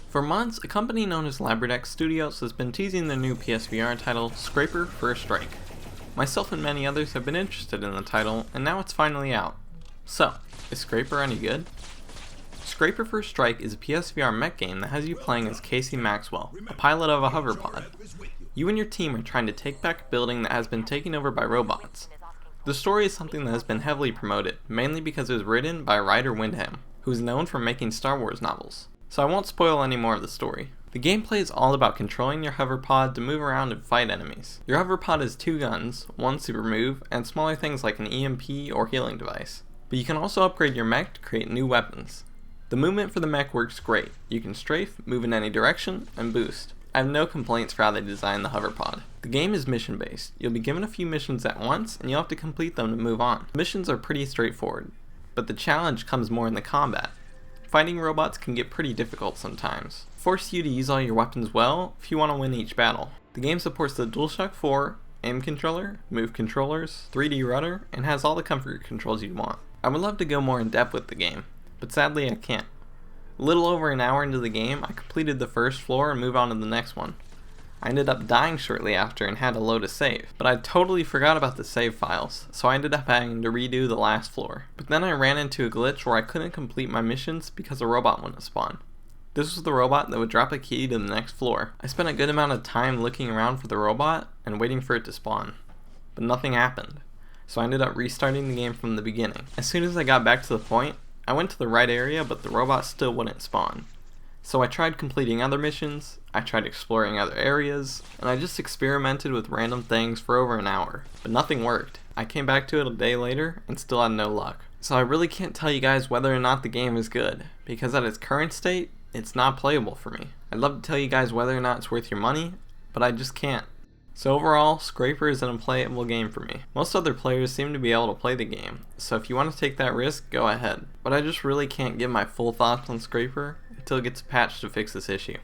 For months, a company known as Labrodex Studios has been teasing their new PSVR title, Scraper First Strike. Myself and many others have been interested in the title, and now it's finally out. So, is Scraper any good? Scraper First Strike is a PSVR mech game that has you playing as Casey Maxwell, a pilot of a hoverpod. You and your team are trying to take back a building that has been taken over by robots. The story is something that has been heavily promoted, mainly because it was written by Ryder Windham, who is known for making Star Wars novels. So I won't spoil any more of the story. The gameplay is all about controlling your hoverpod to move around and fight enemies. Your hoverpod has 2 guns, 1 super move, and smaller things like an EMP or healing device. But you can also upgrade your mech to create new weapons. The movement for the mech works great. You can strafe, move in any direction, and boost. I have no complaints for how they designed the hoverpod. The game is mission based. You'll be given a few missions at once and you'll have to complete them to move on. The missions are pretty straightforward, but the challenge comes more in the combat. Fighting robots can get pretty difficult sometimes. Force you to use all your weapons well if you want to win each battle. The game supports the Dualshock 4, aim controller, move controllers, 3D rudder, and has all the comfort controls you'd want. I would love to go more in depth with the game, but sadly I can't. A little over an hour into the game, I completed the first floor and moved on to the next one. I ended up dying shortly after and had to load a save, but I totally forgot about the save files, so I ended up having to redo the last floor. But then I ran into a glitch where I couldn't complete my missions because a robot wouldn't spawn. This was the robot that would drop a key to the next floor. I spent a good amount of time looking around for the robot and waiting for it to spawn, but nothing happened, so I ended up restarting the game from the beginning. As soon as I got back to the point, I went to the right area, but the robot still wouldn't spawn. So I tried completing other missions, I tried exploring other areas, and I just experimented with random things for over an hour, but nothing worked. I came back to it a day later and still had no luck. So I really can't tell you guys whether or not the game is good, because at its current state, it's not playable for me. I'd love to tell you guys whether or not it's worth your money, but I just can't. So overall, Scraper is an unplayable game for me. Most other players seem to be able to play the game, so if you want to take that risk, go ahead. But I just really can't give my full thoughts on Scraper until it gets patched to fix this issue.